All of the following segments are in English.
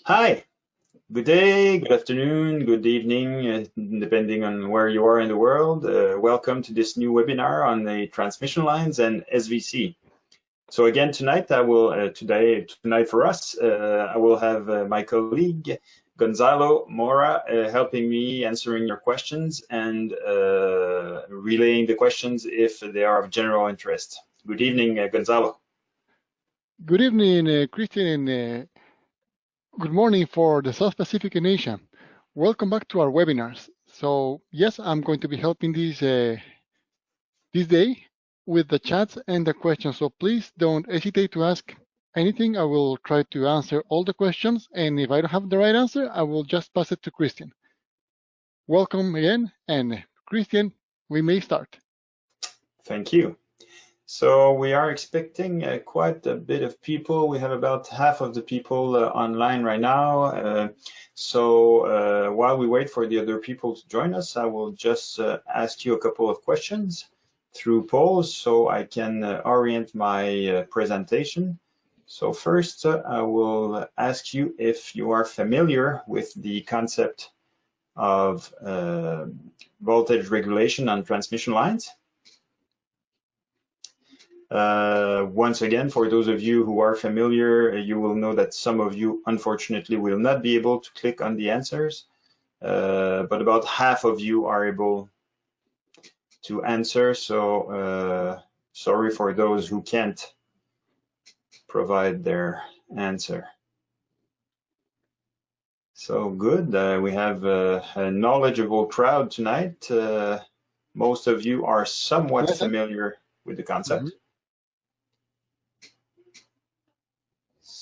Hi, good day, good afternoon, good evening, depending on where you are in the world. Welcome to this new webinar on the transmission lines and SVC. So again, tonight tonight for us, I will have my colleague Gonzalo Mora helping me answering your questions and relaying the questions if they are of general interest. Good evening, Gonzalo. Good evening, Christian, and good morning for the South Pacific and Asia. Welcome back to our webinars. So yes, I'm going to be helping this day with the chats and the questions. So please don't hesitate to ask anything. I will try to answer all the questions, and if I don't have the right answer, I will just pass it to Christian. Welcome again, and Christian, we may start. Thank you. So we are expecting quite a bit of people. We have about half of the people online right now. So while we wait for the other people to join us, I will just ask you a couple of questions through polls so I can orient my presentation. So first, I will ask you if you are familiar with the concept of voltage regulation on transmission lines. Once again, for those of you who are familiar, you will know that some of you, unfortunately, will not be able to click on the answers, but about half of you are able to answer. So sorry for those who can't provide their answer. So good, we have a knowledgeable crowd tonight. Most of you are somewhat familiar with the concept. Mm-hmm.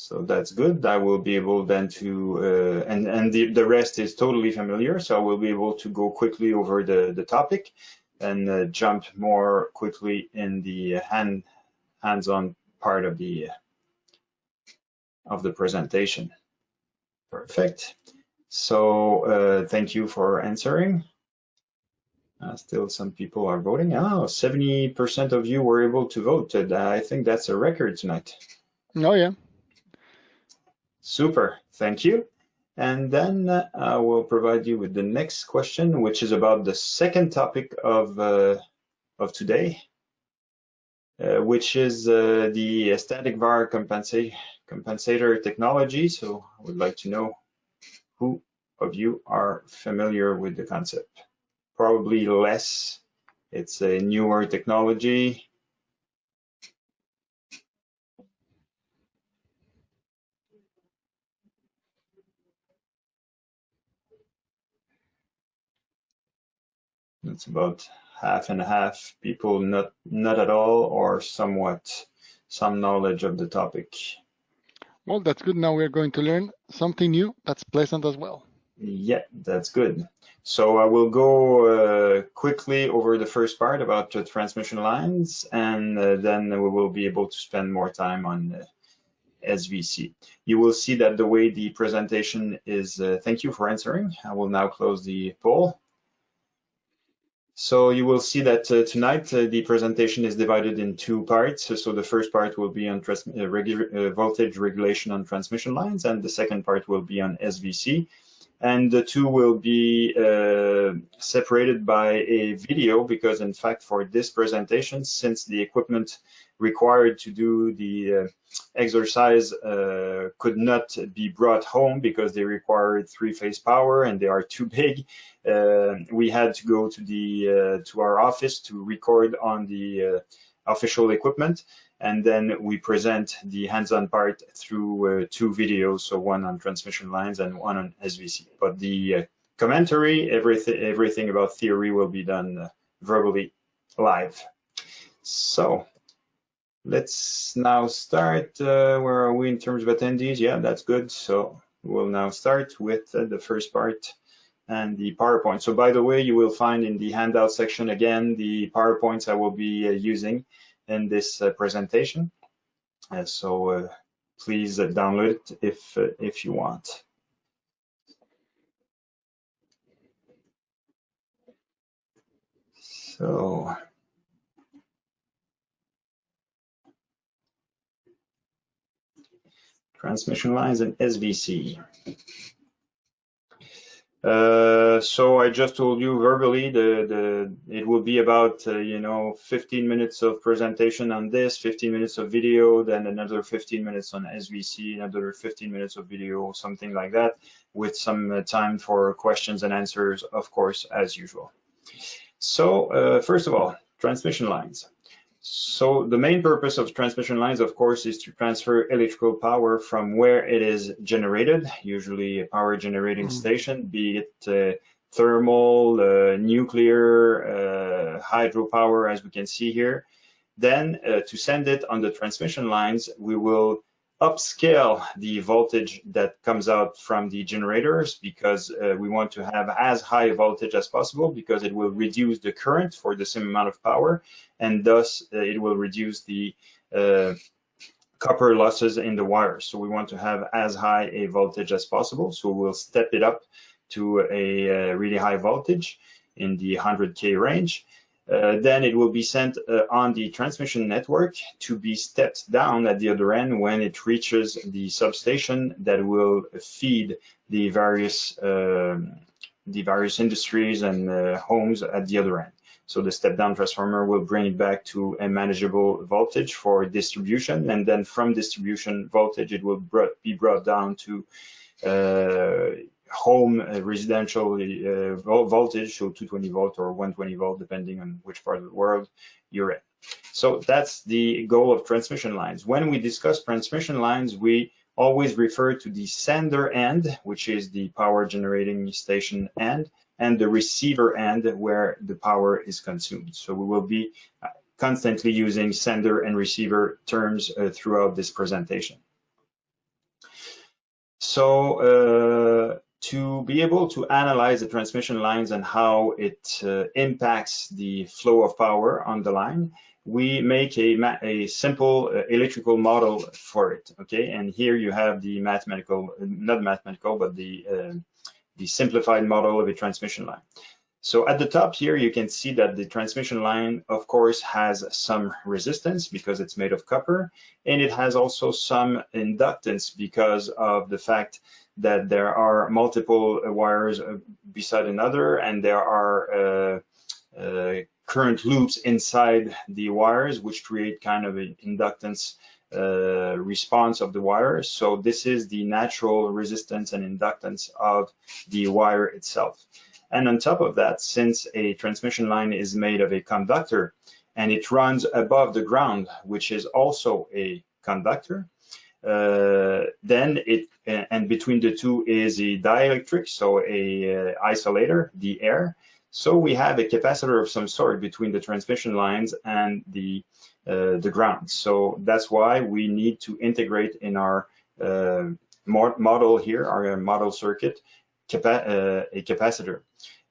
So that's good. I will be able then to, and the rest is totally familiar, so I will be able to go quickly over the topic and jump more quickly in the hands-on part of the presentation. Perfect. So thank you for answering. Still some people are voting. Oh, 70% of you were able to vote. I think that's a record tonight. Oh, yeah. Super, thank you. And then I will provide you with the next question, which is about the second topic of today, which is the Static Var Compensator technology. So I would like to know who of you are familiar with the concept. Probably less. It's a newer technology. It's about half and half people not at all or somewhat some knowledge of the topic. Well, that's good. Now we're going to learn something new that's pleasant as well. Yeah, that's good. So I will go quickly over the first part about the transmission lines, and then we will be able to spend more time on SVC. You will see that the way the presentation is, thank you for answering. I will now close the poll. So you will see that tonight the presentation is divided in two parts. So the first part will be on voltage regulation on transmission lines, and the second part will be on SVC. And the two will be separated by a video because, in fact, for this presentation, since the equipment required to do the exercise could not be brought home because they required three-phase power and they are too big, we had to go to our office to record on the official equipment, and then we present the hands-on part through two videos, so one on transmission lines and one on SVC. But the commentary, everything about theory will be done verbally live. So let's now start. Where are we in terms of attendees? Yeah, that's good. So we'll now start with the first part and the PowerPoint. So by the way, you will find in the handout section again the PowerPoints I will be using in this presentation. So please download it if you want. So transmission lines and SVC. So I just told you verbally it will be about 15 minutes of presentation on this, 15 minutes of video, then another 15 minutes on SVC, another 15 minutes of video, something like that, with some time for questions and answers, of course, as usual. So first of all, transmission lines. So the main purpose of transmission lines, of course, is to transfer electrical power from where it is generated, usually a power generating station, be it thermal, nuclear, hydropower, as we can see here. Then to send it on the transmission lines, we will upscale the voltage that comes out from the generators, because we want to have as high a voltage as possible, because it will reduce the current for the same amount of power, and thus it will reduce the copper losses in the wires. So we want to have as high a voltage as possible. So we'll step it up to a really high voltage in the 100K range. Then it will be sent on the transmission network to be stepped down at the other end when it reaches the substation that will feed the various industries and homes at the other end. So the step-down transformer will bring it back to a manageable voltage for distribution, and then from distribution voltage it will be brought down to home residential voltage, so 220 volt or 120 volt, depending on which part of the world you're in. So that's the goal of transmission lines. When we discuss transmission lines, we always refer to the sender end, which is the power generating station end, and the receiver end, where the power is consumed. So we will be constantly using sender and receiver terms throughout this presentation. So to be able to analyze the transmission lines and how it impacts the flow of power on the line, we make a simple electrical model for it, okay? And here you have the mathematical, not mathematical, but the simplified model of a transmission line. So at the top here, you can see that the transmission line, of course, has some resistance because it's made of copper, and it has also some inductance because of the fact that there are multiple wires beside another, and there are current loops inside the wires, which create kind of an inductance response of the wires. So this is the natural resistance and inductance of the wire itself. And on top of that, since a transmission line is made of a conductor and it runs above the ground, which is also a conductor, then and between the two is a dielectric, so a isolator, the air. So we have a capacitor of some sort between the transmission lines and the ground. So that's why we need to integrate in our model here, our model circuit, a capacitor.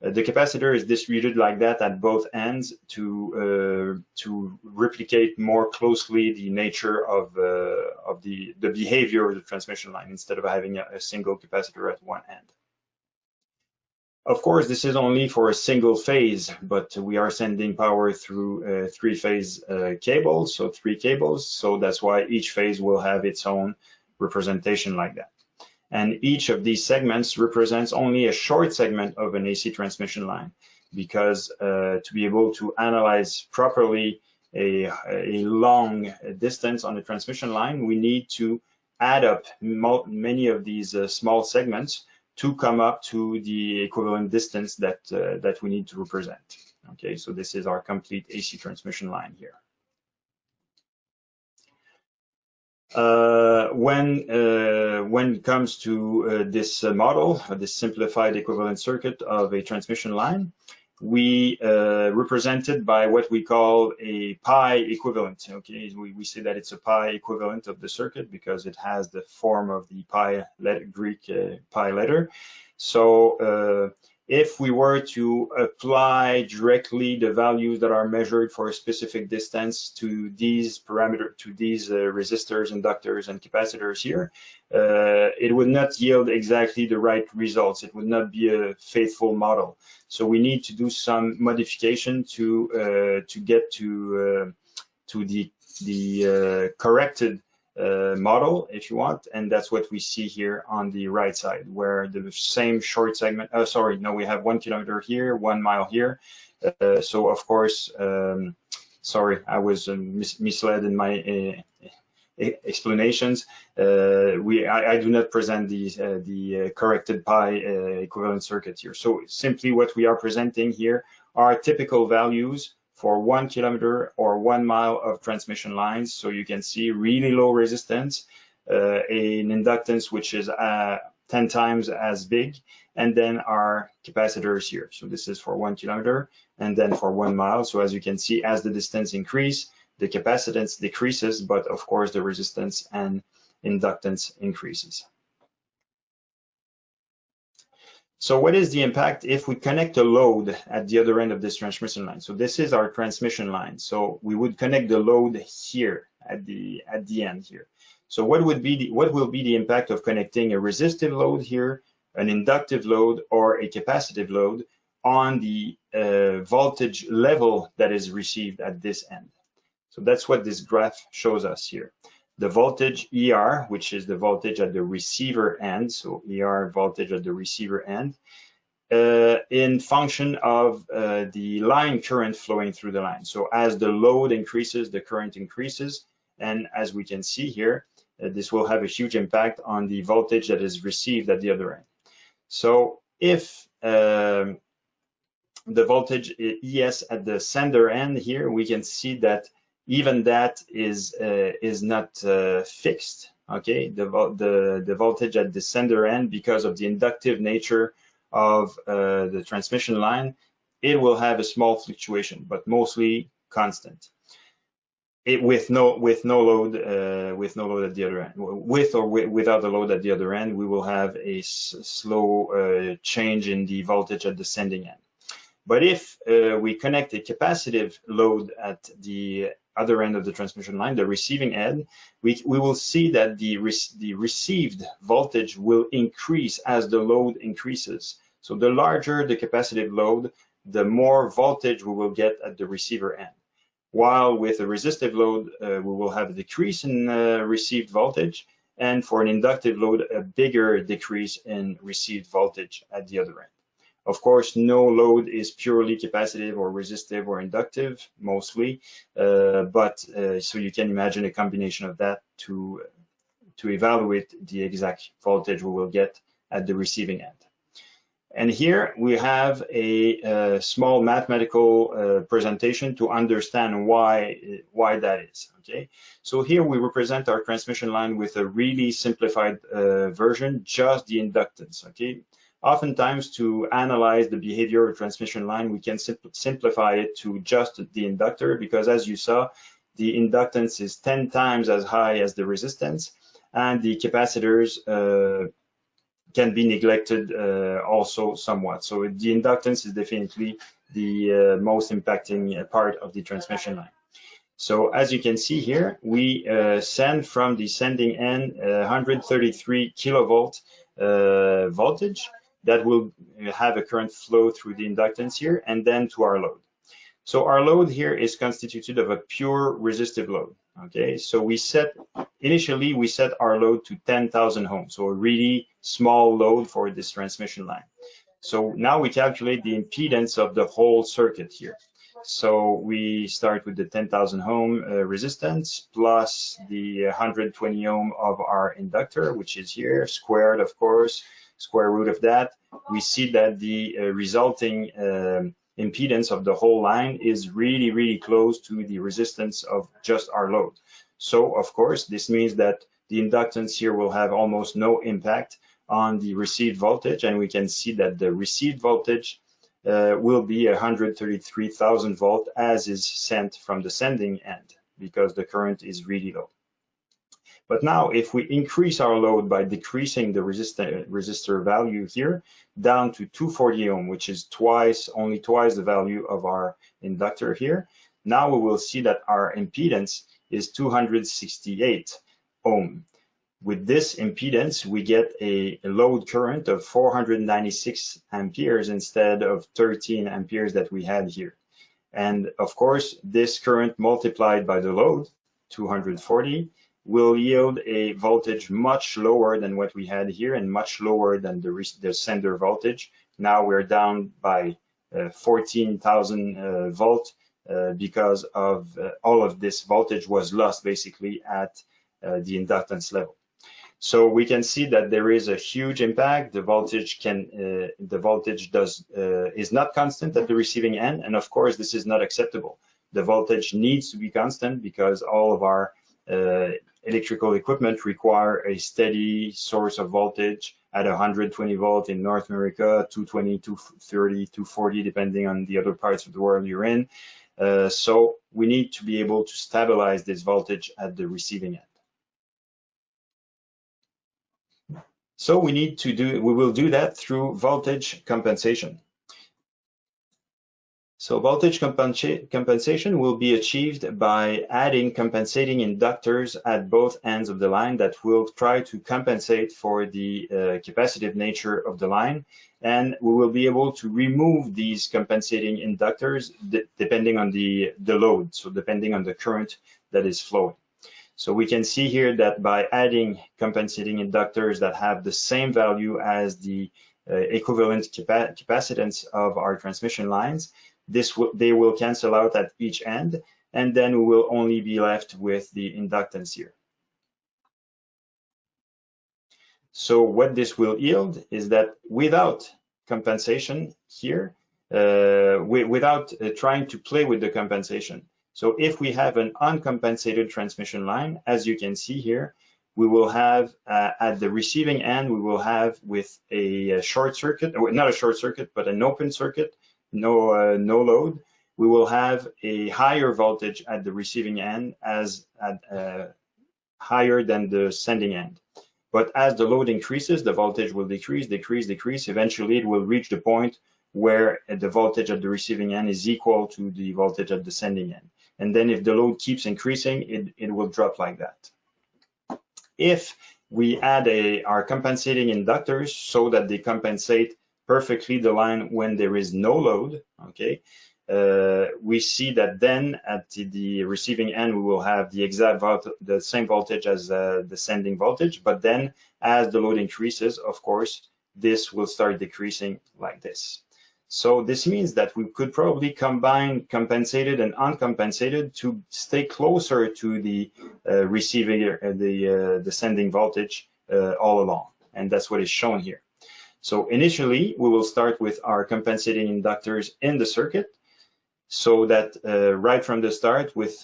The capacitor is distributed like that at both ends to replicate more closely the nature of the behavior of the transmission line, instead of having a single capacitor at one end. Of course, this is only for a single phase, but we are sending power through three-phase cables, so 3 cables. So that's why each phase will have its own representation like that. And each of these segments represents only a short segment of an AC transmission line, because to be able to analyze properly a long distance on a transmission line, we need to add up many of these small segments to come up to the equivalent distance that we need to represent. Okay, so this is our complete AC transmission line here. When it comes to this model, this simplified equivalent circuit of a transmission line, we represent it by what we call a pi equivalent. Okay, we say that it's a pi equivalent of the circuit because it has the form of the pi letter, Greek pi letter. So if we were to apply directly the values that are measured for a specific distance to these parameters, to these resistors, inductors, and capacitors here, it would not yield exactly the right results. It would not be a faithful model. So we need to do some modification to get to the corrected model, if you want, and that's what we see here on the right side, where the same short segment, sorry, no, we have 1 kilometer here, 1 mile here. So of course, sorry, I was misled in my explanations. I do not present the corrected pi equivalent circuit here. So simply what we are presenting here are typical values for 1 kilometer or 1 mile of transmission lines. So you can see really low resistance, an inductance which is 10 times as big, and then our capacitors here. So this is for 1 kilometer and then for 1 mile. So as you can see, as the distance increase, the capacitance decreases, but of course the resistance and inductance increases. So what is the impact if we connect a load at the other end of this transmission line? So this is our transmission line. So we would connect the load here at the end here. So what will be the impact of connecting a resistive load here, an inductive load, or a capacitive load on the voltage level that is received at this end? So that's what this graph shows us here. The voltage ER, which is the voltage at the receiver end, so ER voltage at the receiver end, in function of the line current flowing through the line. So as the load increases, the current increases, and as we can see here, this will have a huge impact on the voltage that is received at the other end. So if the voltage ES at the sender end here, we can see that even that is not fixed. Okay, the voltage at the sender end, because of the inductive nature of the transmission line, it will have a small fluctuation, but mostly constant. With no load at the other end. With or without the load at the other end, we will have a slow change in the voltage at the sending end. But if we connect a capacitive load at the other end of the transmission line, the receiving end, we will see that the received voltage will increase as the load increases. So the larger the capacitive load, the more voltage we will get at the receiver end. While with a resistive load, we will have a decrease in received voltage, and for an inductive load, a bigger decrease in received voltage at the other end. Of course, no load is purely capacitive or resistive or inductive, mostly, but so you can imagine a combination of that to evaluate the exact voltage we will get at the receiving end. And here we have a small mathematical presentation to understand why that is. Okay, so here we represent our transmission line with a really simplified version, just the inductance. Okay. Oftentimes, to analyze the behavior of a transmission line, we can simplify it to just the inductor, because as you saw, the inductance is 10 times as high as the resistance, and the capacitors can be neglected also somewhat. So the inductance is definitely the most impacting part of the transmission line. So as you can see here, we send from the sending end 133 kilovolt voltage that will have a current flow through the inductance here, and then to our load. So our load here is constituted of a pure resistive load. Okay, so initially we set our load to 10,000 ohms, so a really small load for this transmission line. So now we calculate the impedance of the whole circuit here. So we start with the 10,000 ohm resistance plus the 120 ohm of our inductor, which is here, squared, of course, square root of that. We see that the resulting impedance of the whole line is really, really close to the resistance of just our load. So, of course, this means that the inductance here will have almost no impact on the received voltage, and we can see that the received voltage will be 133,000 volt as is sent from the sending end, because the current is really low. But now if we increase our load by decreasing the resistor value here down to 240 ohm, which is only twice the value of our inductor here, now we will see that our impedance is 268 ohm. With this impedance, we get a load current of 496 amperes instead of 13 amperes that we had here. And of course, this current multiplied by the load, 240, will yield a voltage much lower than what we had here and much lower than the sender voltage. Now we're down by 14,000 volt because of all of this voltage was lost basically at the inductance level. So we can see that there is a huge impact. The voltage is not constant at the receiving end, and of course this is not acceptable. The voltage needs to be constant because all of our electrical equipment require a steady source of voltage at 120 volt in North America, 220, 230, 240, depending on the other parts of the world you're in. So we need to be able to stabilize this voltage at the receiving end. So we will do that through voltage compensation. So voltage compensation will be achieved by adding compensating inductors at both ends of the line that will try to compensate for the capacitive nature of the line. And we will be able to remove these compensating inductors depending on the load, so depending on the current that is flowing. So we can see here that by adding compensating inductors that have the same value as the equivalent capacitance of our transmission lines, they will cancel out at each end, and then we will only be left with the inductance here. So what this will yield is that without compensation here, without trying to play with the compensation. So if we have an uncompensated transmission line, as you can see here, we will have at the receiving end, we will have with a short circuit, not a short circuit, but an open circuit, no load, we will have a higher voltage at the receiving end as higher than the sending end. But as the load increases, the voltage will decrease. Eventually, it will reach the point where the voltage at the receiving end is equal to the voltage at the sending end. And then if the load keeps increasing, it will drop like that. If we add our compensating inductors so that they compensate perfectly the line when there is no load, okay, we see that then at the receiving end, we will have the same voltage as the sending voltage, but then as the load increases, of course, this will start decreasing like this. So this means that we could probably combine compensated and uncompensated to stay closer to the receiving, the sending voltage all along, and that's what is shown here. So initially, we will start with our compensating inductors in the circuit, so that right from the start with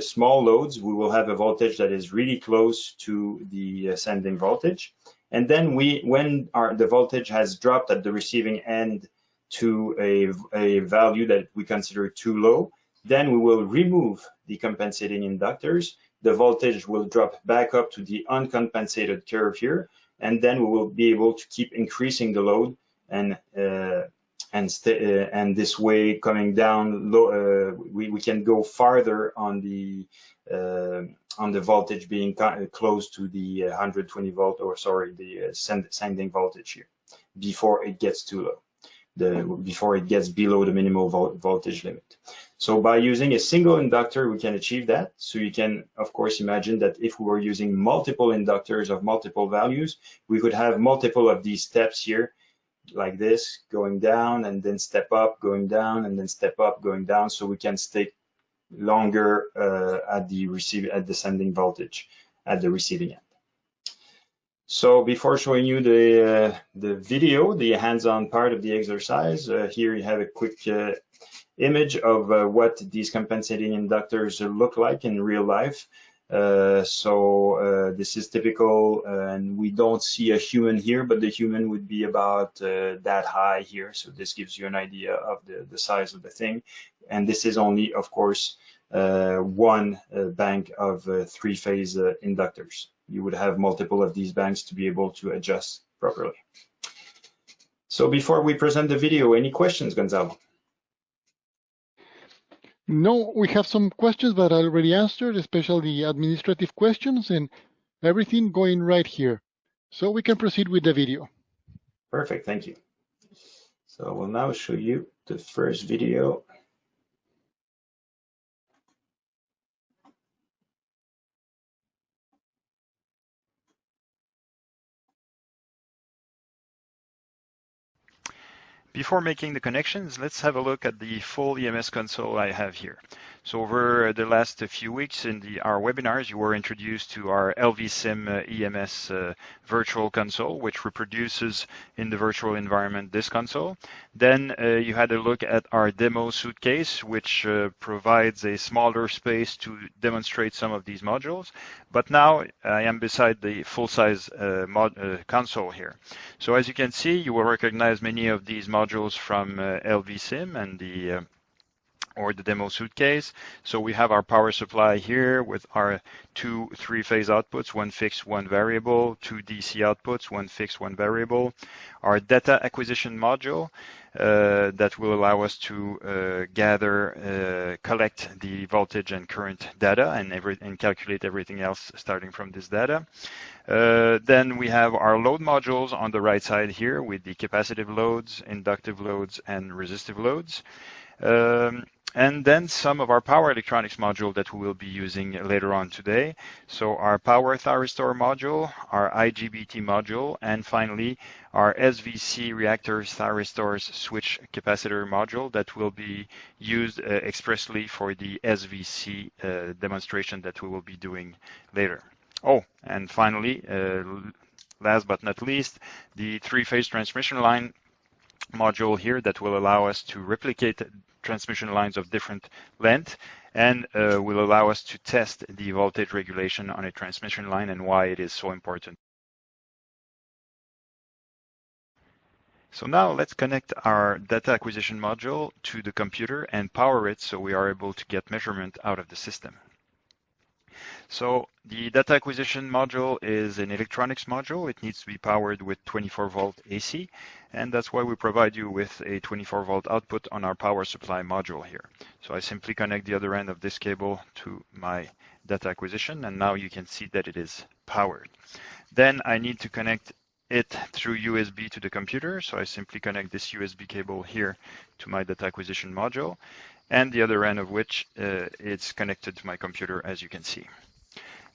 small loads, we will have a voltage that is really close to the sending voltage. And then when the voltage has dropped at the receiving end to a value that we consider too low, then we will remove the compensating inductors. The voltage will drop back up to the uncompensated curve here, and then we will be able to keep increasing the load and this way coming down low, we can go farther on the voltage being close to the 120 volt, or sorry, the sending voltage here, before it gets too low, before it gets below the minimal voltage limit. So by using a single inductor, we can achieve that. So you can, of course, imagine that if we were using multiple inductors of multiple values, we could have multiple of these steps here, like this, going down and then step up, going down and then step up, going down, so we can stay longer at the sending voltage at the receiving end. So before showing you the video, the hands-on part of the exercise, here you have a quick image of what these compensating inductors look like in real life. This is typical, and we don't see a human here, but the human would be about that high here. So this gives you an idea of the size of the thing. And this is only, of course, one bank of three-phase inductors. You would have multiple of these banks to be able to adjust properly. So before we present the video, any questions, Gonzalo? No, we have some questions that I already answered, especially administrative questions and everything going right here. So we can proceed with the video. Perfect, thank you. So I will now show you the first video. Before making the connections, let's have a look at the full EMS console I have here. So over the last few weeks in our webinars, you were introduced to our LVSIM-EMS virtual console, which reproduces in the virtual environment this console. Then you had a look at our demo suitcase, which provides a smaller space to demonstrate some of these modules. But now I am beside the full-size console here. So as you can see, you will recognize many of these modules from LVSIM and the demo suitcase. So we have our power supply here with our two three-phase outputs, one fixed, one variable, two DC outputs, one fixed, one variable. Our data acquisition module that will allow us to collect the voltage and current data and calculate everything else starting from this data. Then we have our load modules on the right side here with the capacitive loads, inductive loads, and resistive loads. And then some of our power electronics module that we will be using later on today. So our power thyristor module, our IGBT module, and finally our SVC reactors, thyristors, switch capacitor module that will be used expressly for the SVC demonstration that we will be doing later. Oh, and finally, last but not least, the three-phase transmission line module here that will allow us to replicate transmission lines of different length and will allow us to test the voltage regulation on a transmission line and why it is so important. So now let's connect our data acquisition module to the computer and power it so we are able to get measurement out of the system. So the data acquisition module is an electronics module. It needs to be powered with 24-volt AC, and that's why we provide you with a 24-volt output on our power supply module here. So I simply connect the other end of this cable to my data acquisition, and now you can see that it is powered. Then I need to connect it through USB to the computer, so I simply connect this USB cable here to my data acquisition module, and the other end of which it's connected to my computer, as you can see.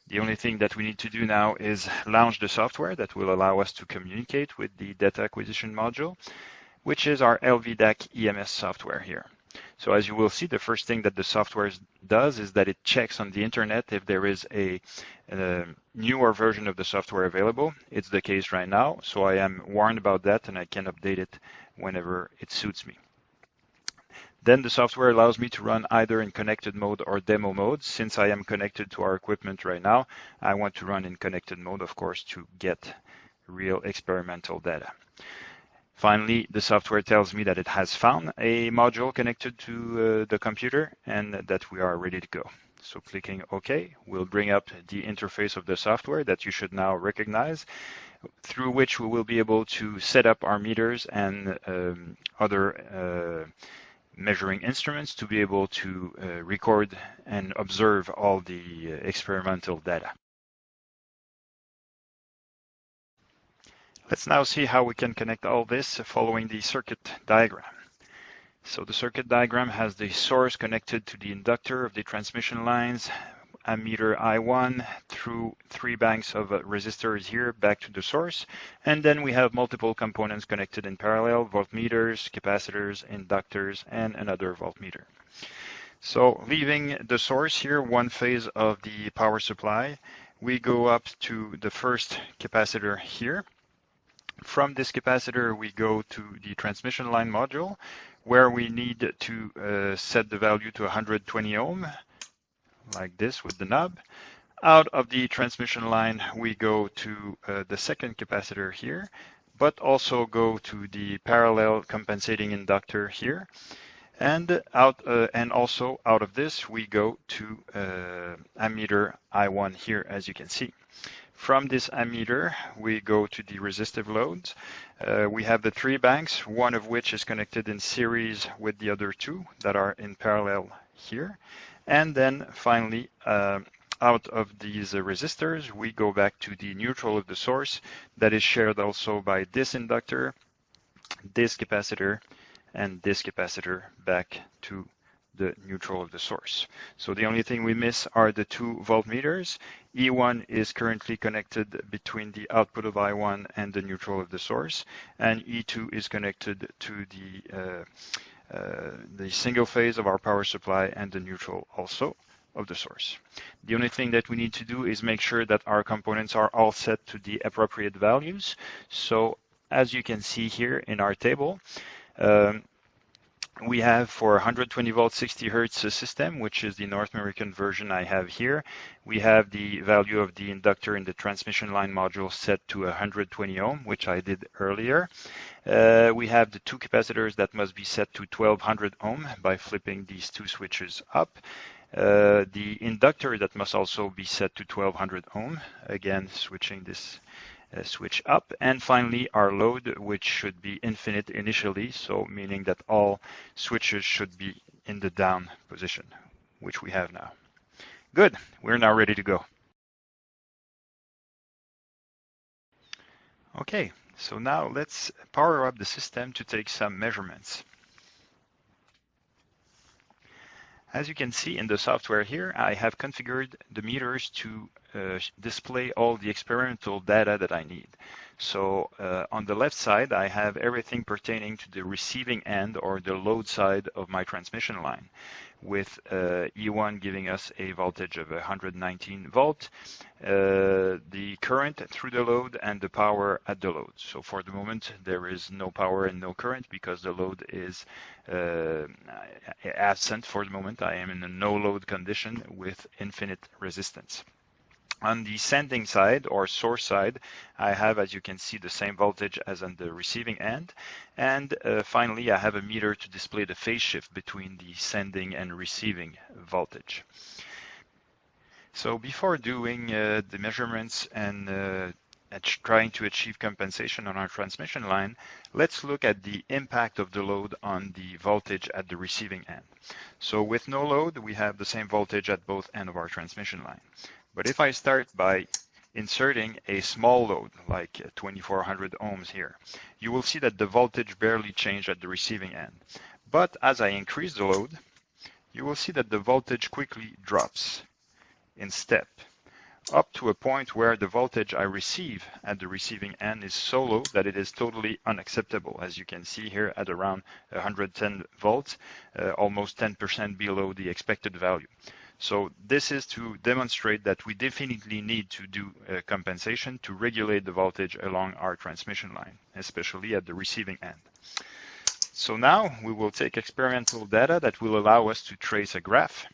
The only thing that we need to do now is launch the software that will allow us to communicate with the data acquisition module, which is our LVDAC-EMS software here. So as you will see, the first thing that the software does is that it checks on the internet if there is a newer version of the software available. It's the case right now, so I am warned about that and I can update it whenever it suits me. Then the software allows me to run either in connected mode or demo mode. Since I am connected to our equipment right now, I want to run in connected mode, of course, to get real experimental data. Finally, the software tells me that it has found a module connected to the computer and that we are ready to go. So clicking OK will bring up the interface of the software that you should now recognize, through which we will be able to set up our meters and other measuring instruments to be able to record and observe all the experimental data. Let's now see how we can connect all this following the circuit diagram. So the circuit diagram has the source connected to the inductor of the transmission lines, ammeter I1 through 3 banks of resistors here back to the source, and then we have multiple components connected in parallel: voltmeters, capacitors, inductors, and another voltmeter. So leaving the source here, one phase of the power supply, we go up to the first capacitor here. From this capacitor, we go to the transmission line module, where we need to set the value to 120 ohm, like this with the knob. Out of the transmission line, we go to the second capacitor here, but also go to the parallel compensating inductor here. And also out of this, we go to ammeter I1 here, as you can see. From this ammeter, we go to the resistive loads. We have the 3 banks, one of which is connected in series with the other 2 that are in parallel here. And then finally, out of these resistors, we go back to the neutral of the source that is shared also by this inductor, this capacitor, and this capacitor back to the neutral of the source. So the only thing we miss are the 2 voltmeters. E1 is currently connected between the output of I1 and the neutral of the source, and E2 is connected to the single phase of our power supply and the neutral also of the source. The only thing that we need to do is make sure that our components are all set to the appropriate values. So as you can see here in our table, we have for 120 volt 60 hertz system, which is the North American version I have here, we have the value of the inductor in the transmission line module set to 120 ohm, which I did earlier. We have the 2 capacitors that must be set to 1200 ohm by flipping these 2 switches up. The inductor that must also be set to 1200 ohm, again switching this switch up, and finally our load, which should be infinite initially, so meaning that all switches should be in the down position, which we have now. Good, we're now ready to go. Okay, so now let's power up the system to take some measurements. As you can see in the software here, I have configured the meters to display all the experimental data that I need. So on the left side, I have everything pertaining to the receiving end or the load side of my transmission line, with E1 giving us a voltage of 119 volt, the current through the load, and the power at the load. So for the moment, there is no power and no current because the load is absent for the moment. I am in a no load condition with infinite resistance. On the sending side or source side, I have, as you can see, the same voltage as on the receiving end. And finally, I have a meter to display the phase shift between the sending and receiving voltage. So before doing the measurements and trying to achieve compensation on our transmission line, let's look at the impact of the load on the voltage at the receiving end. So with no load, we have the same voltage at both ends of our transmission line. But if I start by inserting a small load, like 2400 ohms here, you will see that the voltage barely changed at the receiving end. But as I increase the load, you will see that the voltage quickly drops in step, up to a point where the voltage I receive at the receiving end is so low that it is totally unacceptable, as you can see here at around 110 volts, almost 10% below the expected value. So this is to demonstrate that we definitely need to do compensation to regulate the voltage along our transmission line, especially at the receiving end. So now we will take experimental data that will allow us to trace a graph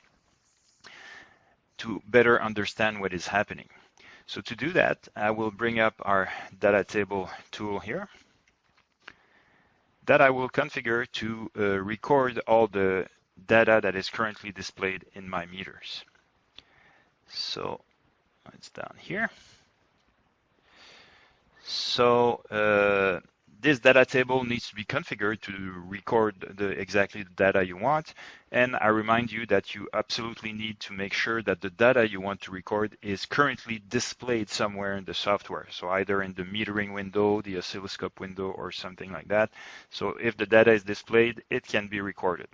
to better understand what is happening. So to do that, I will bring up our data table tool here that I will configure to record all the data that is currently displayed in my meters. So it's down here. So this data table needs to be configured to record exactly the data you want. And I remind you that you absolutely need to make sure that the data you want to record is currently displayed somewhere in the software. So either in the metering window, the oscilloscope window, or something like that. So if the data is displayed, it can be recorded.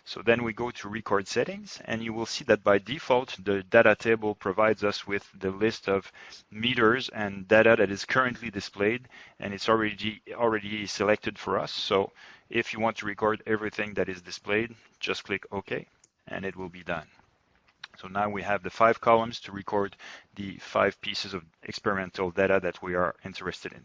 So then we go to record settings, and you will see that by default, the data table provides us with the list of meters and data that is currently displayed, and it's already selected for us. So if you want to record everything that is displayed, just click OK, and it will be done. So now we have the 5 columns to record the 5 pieces of experimental data that we are interested in.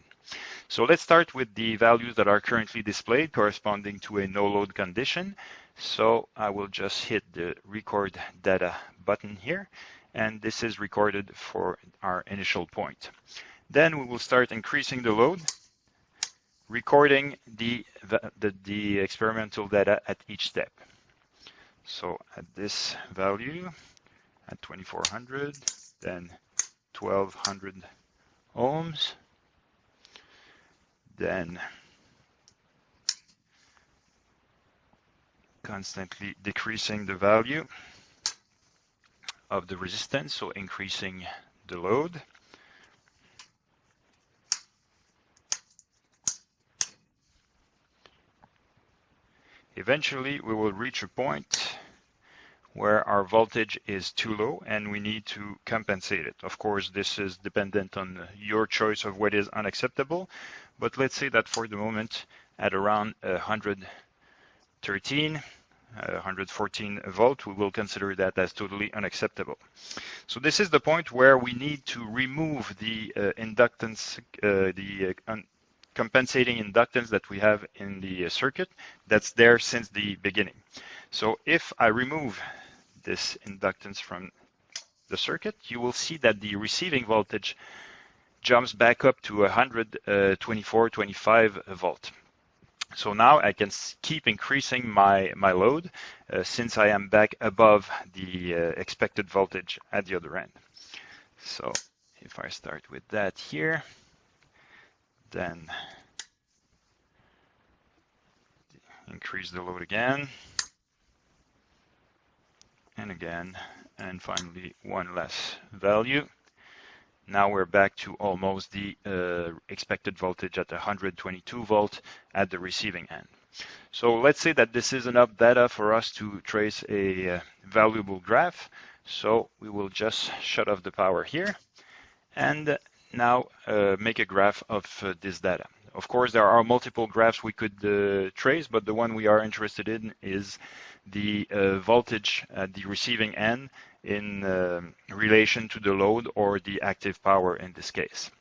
So let's start with the values that are currently displayed corresponding to a no load condition. So I will just hit the record data button here, and this is recorded for our initial point. Then we will start increasing the load, recording the experimental data at each step. So at this value, at 2400, then 1200 ohms, then constantly decreasing the value of the resistance, so increasing the load. Eventually, we will reach a point where our voltage is too low and we need to compensate it. Of course, this is dependent on your choice of what is unacceptable, but let's say that for the moment at around 114 volt, we will consider that as totally unacceptable. So this is the point where we need to remove the inductance, compensating inductance that we have in the circuit that's there since the beginning. So if I remove this inductance from the circuit, you will see that the receiving voltage jumps back up to 124-25 volt. So now I can keep increasing my load since I am back above the expected voltage at the other end. So if I start with that here, then increase the load again, and again, and finally one less value. Now we're back to almost the expected voltage at 122 volt at the receiving end. So let's say that this is enough data for us to trace a valuable graph. So we will just shut off the power here and now make a graph of this data. Of course, there are multiple graphs we could trace, but the one we are interested in is the voltage at the receiving end in relation to the load or the active power in this case.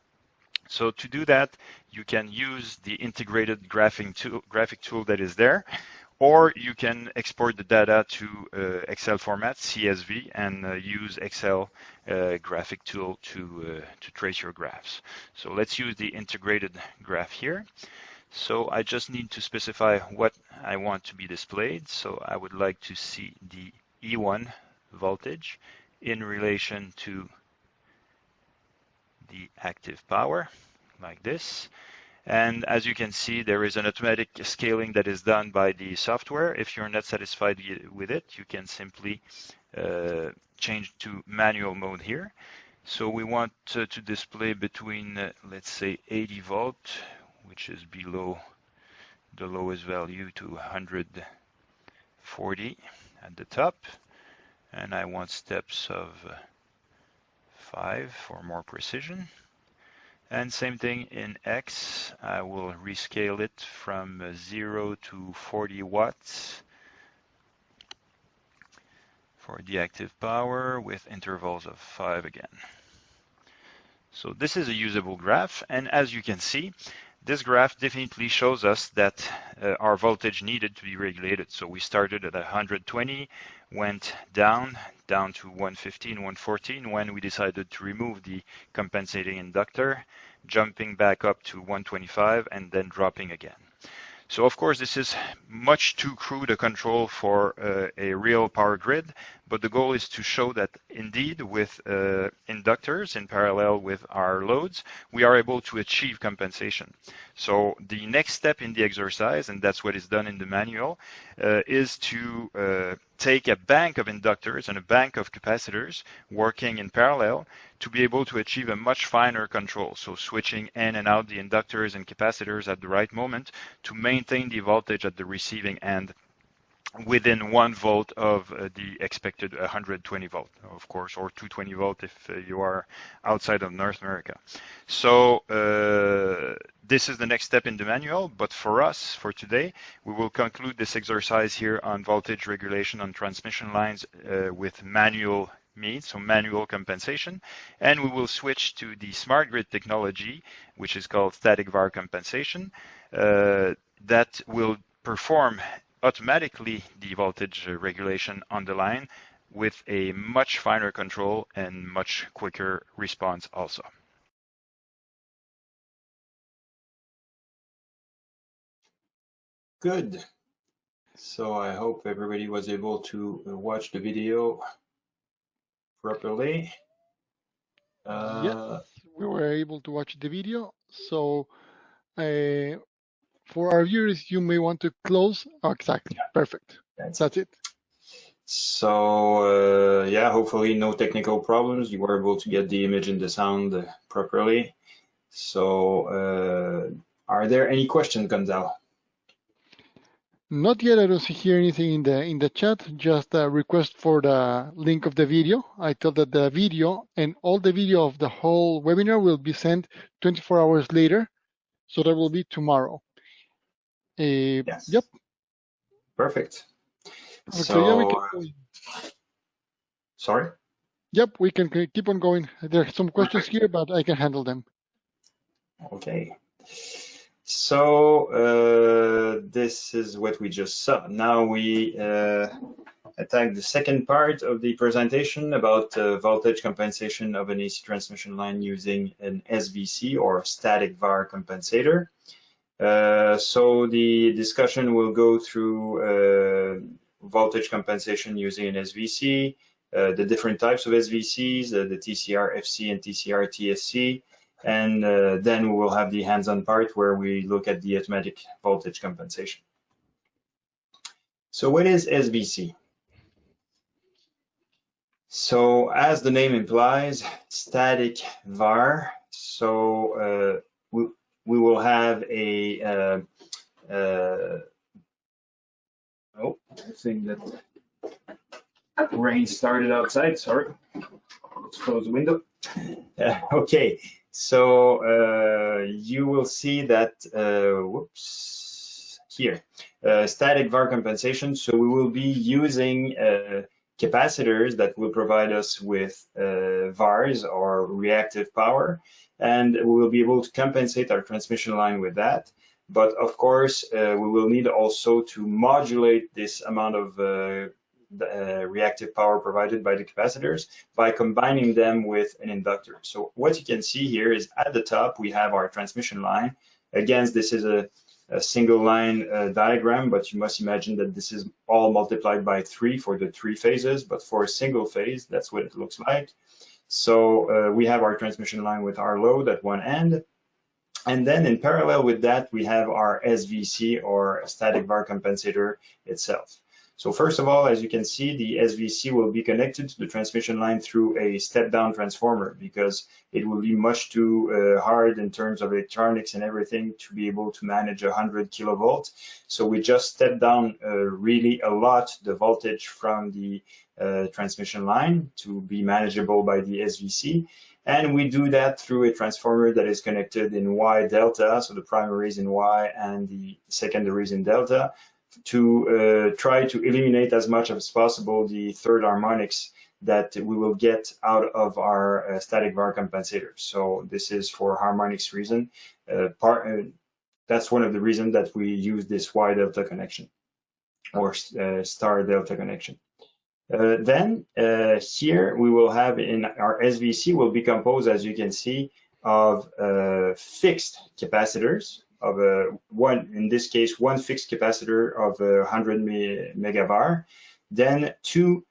So to do that, you can use the integrated graphic tool that is there, or you can export the data to Excel format, CSV, and use Excel graphic tool to trace your graphs. So let's use the integrated graph here. So I just need to specify what I want to be displayed. So I would like to see the E1 voltage in relation to the active power, like this. And as you can see, there is an automatic scaling that is done by the software. If you're not satisfied with it, you can simply change to manual mode here. So we want to display between, let's say, 80 volt, which is below the lowest value, to 140 at the top. And I want steps of 5 for more precision. And same thing in X, I will rescale it from 0 to 40 watts for the active power with intervals of 5 again. So this is a usable graph, and as you can see, this graph definitely shows us that our voltage needed to be regulated. So we started at 120, went down to 115, 114 when we decided to remove the compensating inductor, jumping back up to 125 and then dropping again. So of course this is much too crude a control for a real power grid, but the goal is to show that indeed with inductors in parallel with our loads, we are able to achieve compensation. So the next step in the exercise, and that's what is done in the manual, is to take a bank of inductors and a bank of capacitors working in parallel to be able to achieve a much finer control. So switching in and out the inductors and capacitors at the right moment to maintain the voltage at the receiving end within 1 volt of the expected 120 volt, of course, or 220 volt if you are outside of North America. So this is the next step in the manual, but for us, for today, we will conclude this exercise here on voltage regulation on transmission lines with manual means, so manual compensation, and we will switch to the smart grid technology, which is called Static Var Compensation, that will perform automatically the voltage regulation on the line with a much finer control and much quicker response also. Good. So I hope everybody was able to watch the video properly. Yes, we were able to watch the video. So for our viewers, you may want to close. Oh, exactly. Yeah. Perfect. That's it. So yeah, hopefully no technical problems. You were able to get the image and the sound properly. So are there any questions, Gonzalo? Not yet. I don't see here anything in the chat. Just a request for the link of the video. I thought that the video and all the video of the whole webinar will be sent 24 hours later. So that will be tomorrow. Yes. Yep. Perfect. So yeah, we can, sorry? Yep, we can keep on going. There are some questions here, but I can handle them. Okay. So this is what we just saw. Now we attack the second part of the presentation about voltage compensation of an AC transmission line using an SVC or Static Var Compensator. So the discussion will go through voltage compensation using an SVC, the different types of SVCs, the TCR FC and TCR TSC, and then we will have the hands-on part where we look at the automatic voltage compensation. So what is SVC? So as the name implies, static var. So we will have a oh, I think that rain started outside. Sorry, let's close the window. Okay, so you will see that whoops here static var compensation. So we will be using capacitors that will provide us with VARs or reactive power, and we will be able to compensate our transmission line with that. But of course, we will need also to modulate this amount of reactive power provided by the capacitors by combining them with an inductor. So what you can see here is at the top, we have our transmission line. Again, this is a single line diagram, but you must imagine that this is all multiplied by 3 for the 3 phases, but for a single phase, that's what it looks like. So we have our transmission line with our load at one end. And then in parallel with that, we have our SVC or Static Var Compensator itself. So first of all, as you can see, the SVC will be connected to the transmission line through a step-down transformer because it will be much too hard in terms of electronics and everything to be able to manage 100 kilovolts. So we just step down really a lot the voltage from the transmission line to be manageable by the SVC. And we do that through a transformer that is connected in Y delta, so the primary is in Y and the secondary is in delta, to try to eliminate as much as possible the third harmonics that we will get out of our static var compensator. So this is for harmonics reason. That's one of the reasons that we use this Y delta connection or star delta connection. Then here we will have in our SVC will be composed, as you can see, of fixed capacitors of in this case, one fixed capacitor of 100 megavar, then 2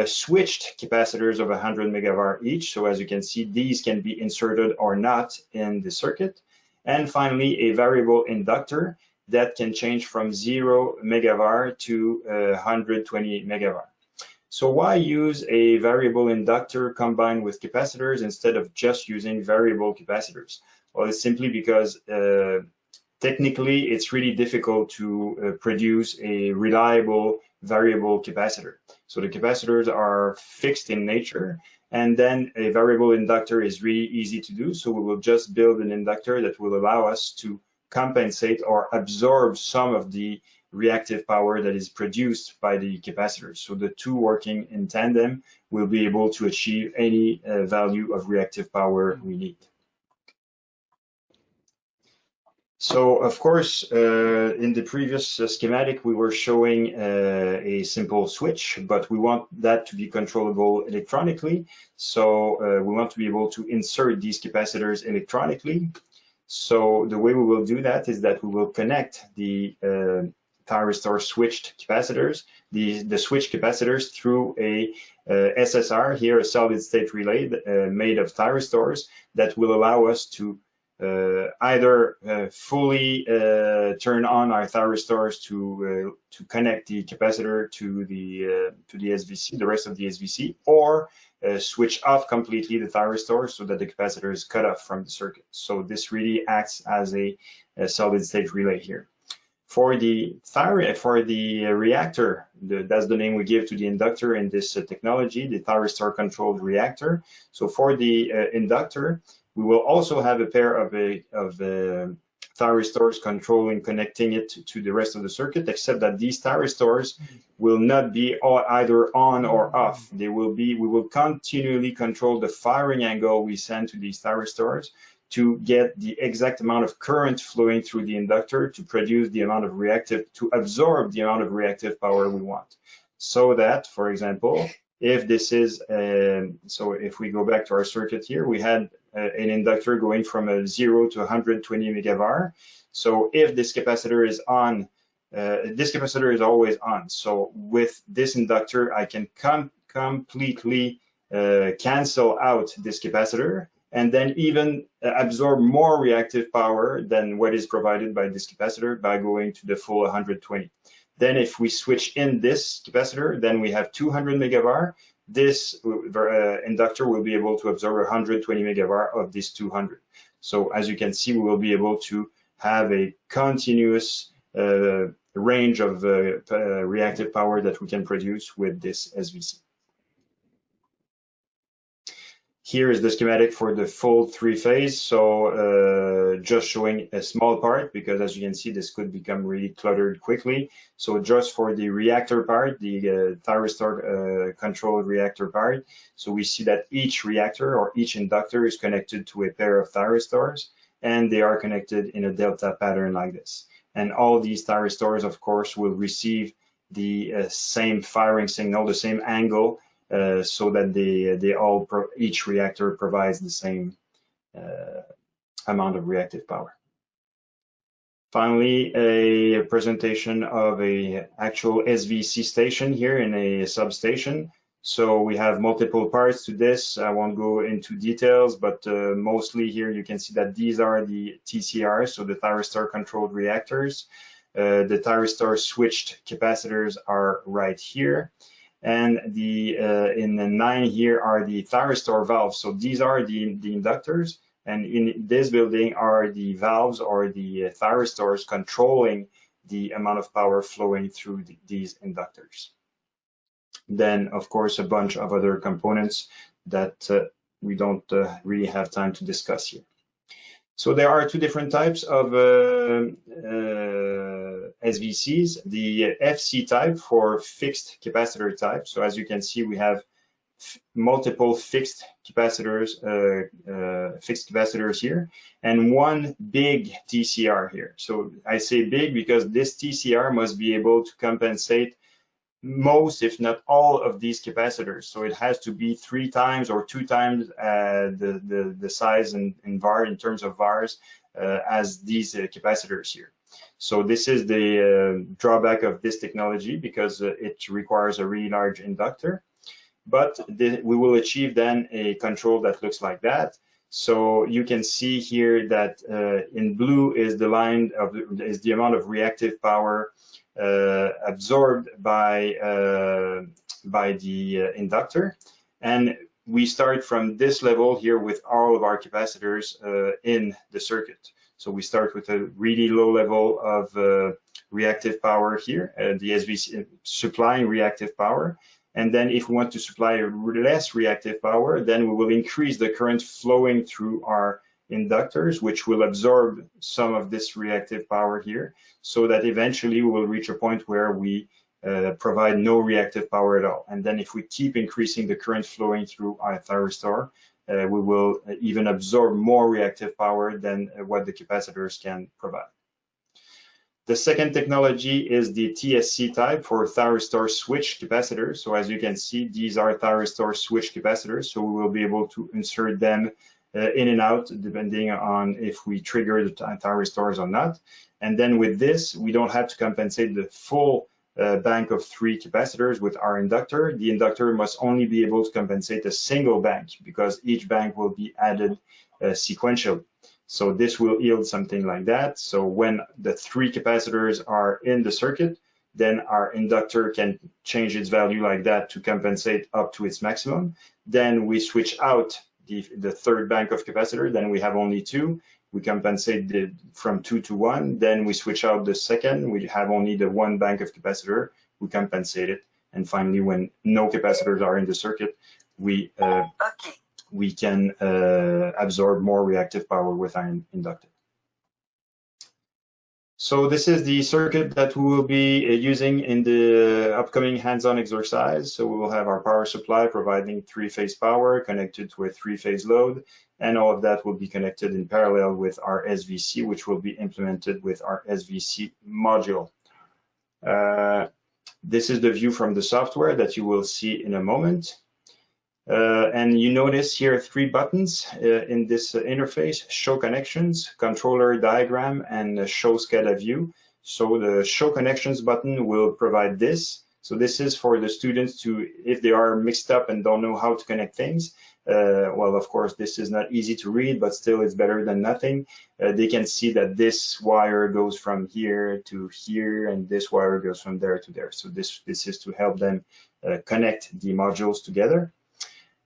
switched capacitors of 100 megavar each. So as you can see, these can be inserted or not in the circuit. And finally, a variable inductor that can change from 0 megavar to 120 megavar. So why use a variable inductor combined with capacitors instead of just using variable capacitors? Well, it's simply because technically it's really difficult to produce a reliable variable capacitor. So the capacitors are fixed in nature, and then a variable inductor is really easy to do. So we will just build an inductor that will allow us to compensate or absorb some of the reactive power that is produced by the capacitors. So the two working in tandem will be able to achieve any value of reactive power we need. So of course, in the previous schematic, we were showing a simple switch, but we want that to be controllable electronically. So we want to be able to insert these capacitors electronically. So the way we will do that is that we will connect the thyristor switched capacitors, the switch capacitors through a SSR, here a solid state relay made of thyristors that will allow us to either fully turn on our thyristors to connect the capacitor to the SVC, the rest of the SVC, or switch off completely the thyristor so that the capacitor is cut off from the circuit. So this really acts as a solid state relay here. For the reactor, that's the name we give to the inductor in this technology, the thyristor controlled reactor. So for the inductor, we will also have a pair of thyristors controlling, connecting it to the rest of the circuit, except that these thyristors will not be either on or off. We will continually control the firing angle we send to these thyristors to get the exact amount of current flowing through the inductor to produce the amount of to absorb the amount of reactive power we want. So that, for example, if this is, so if we go back to our circuit here, we had an inductor going from a 0 to 120 megavar. So if this capacitor is on, this capacitor is always on. So with this inductor, I can completely cancel out this capacitor and then even absorb more reactive power than what is provided by this capacitor by going to the full 120. Then if we switch in this capacitor, then we have 200 megavar. This inductor will be able to absorb 120 megavar of this 200. So as you can see, we will be able to have a continuous range of reactive power that we can produce with this SVC. Here is the schematic for the full three-phase. So just showing a small part, because as you can see, this could become really cluttered quickly. So just for the reactor part, the thyristor controlled reactor part. So we see that each reactor or each inductor is connected to a pair of thyristors, and they are connected in a delta pattern like this. And all these thyristors, of course, will receive the same firing signal, the same angle, so that each reactor provides the same amount of reactive power. Finally, a presentation of a actual SVC station here in a substation. So we have multiple parts to this. I won't go into details, but mostly here you can see that these are the TCRs, so the thyristor controlled reactors. The thyristor switched capacitors are right here. And in the 9 here are the thyristor valves. So these are the inductors, and in this building are the valves or the thyristors controlling the amount of power flowing through these inductors. Then, of course, a bunch of other components that we don't really have time to discuss here. So there are two different types of SVCs, the FC type for fixed capacitor type. So as you can see, we have multiple fixed capacitors here, and one big TCR here. So I say big because this TCR must be able to compensate most, if not all, of these capacitors. So it has to be 3 times or 2 times the size in VAR, in terms of VARs, as these capacitors here. So this is the drawback of this technology, because it requires a really large inductor. But we will achieve then a control that looks like that. So you can see here that in blue is the line is the amount of reactive power absorbed by the inductor, and we start from this level here with all of our capacitors in the circuit. So we start with a really low level of reactive power here, the SVC supplying reactive power. And then if we want to supply less reactive power, then we will increase the current flowing through our inductors, which will absorb some of this reactive power here, so that eventually we will reach a point where we provide no reactive power at all. And then if we keep increasing the current flowing through our thyristor, we will even absorb more reactive power than what the capacitors can provide. The second technology is the TSC type for thyristor switch capacitors. So as you can see, these are thyristor switch capacitors, so we will be able to insert them in and out depending on if we trigger the thyristors or not. And then with this, we don't have to compensate the full bank of 3 capacitors with our inductor. The inductor must only be able to compensate a single bank, because each bank will be added sequentially. So this will yield something like that. So when the 3 capacitors are in the circuit, then our inductor can change its value like that to compensate up to its maximum. Then we switch out the third bank of capacitor, then we have only 2, we compensate from 2 to 1, then we switch out the second, we have only the one bank of capacitor, we compensate it, and finally when no capacitors are in the circuit, we can absorb more reactive power with our inductor. So this is the circuit that we will be using in the upcoming hands-on exercise. So we will have our power supply providing 3-phase power connected to a 3-phase load, and all of that will be connected in parallel with our SVC, which will be implemented with our SVC module. This is the view from the software that you will see in a moment. And you notice here 3 buttons in this interface: show connections, controller diagram, and show SCADA view. So the show connections button will provide this. So this is for the students to, if they are mixed up and don't know how to connect things, well, of course, this is not easy to read, but still it's better than nothing. They can see that this wire goes from here to here, and this wire goes from there to there. So this is to help them connect the modules together.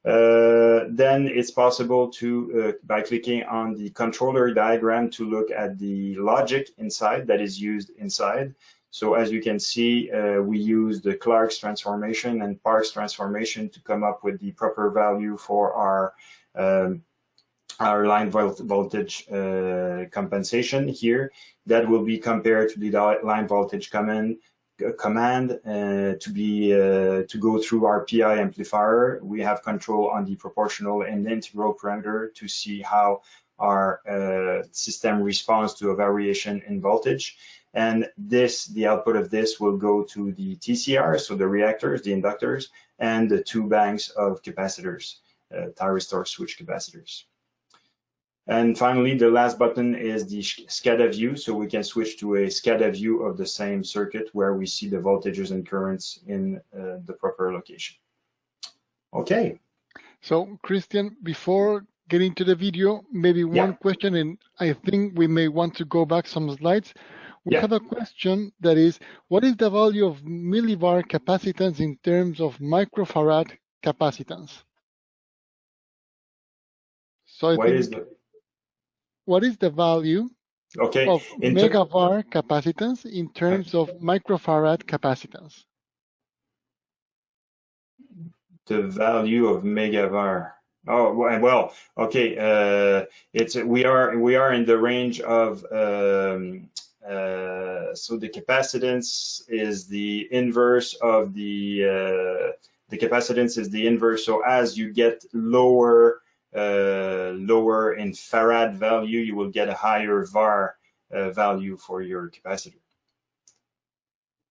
Then it's possible to, by clicking on the controller diagram, to look at the logic inside that is used inside. So as you can see, we use the Clark's transformation and Park's transformation to come up with the proper value for our line voltage compensation here. That will be compared to the line voltage command to go through our PI amplifier. We have control on the proportional and integral parameter to see how our system responds to a variation in voltage. And the output of this will go to the TCR, so the reactors, the inductors, and the 2 banks of capacitors, thyristor switch capacitors. And finally, the last button is the SCADA view, so we can switch to a SCADA view of the same circuit where we see the voltages and currents in the proper location. Okay. So, Christian, before getting to the video, maybe one question, and I think we may want to go back some slides. We have a question that is, what is the value of millivar capacitance in terms of microfarad capacitance? So what is the value of megavar capacitance in terms of microfarad capacitance? The value of megavar. Oh well, okay. We are in the range of so the capacitance is the inverse of the capacitance is the inverse. So as you get lower in farad value, you will get a higher var value for your capacitor.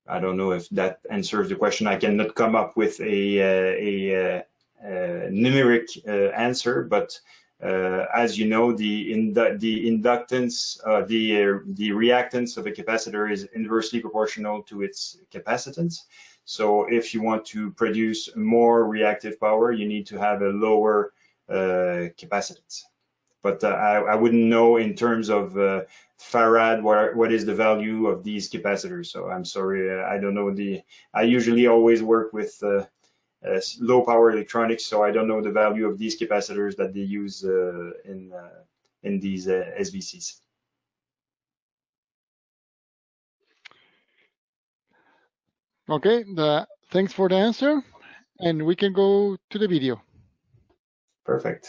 I don't know if that answers the question. I cannot come up with a numeric answer, but as you know, the inductance, the reactance of a capacitor is inversely proportional to its capacitance. So if you want to produce more reactive power, you need to have a lower capacitance. But I wouldn't know in terms of farad what is the value of these capacitors. So I'm sorry, I don't know I usually always work with low power electronics, so I don't know the value of these capacitors that they use in these SVCs. Okay, thanks for the answer, and we can go to the video. Perfect.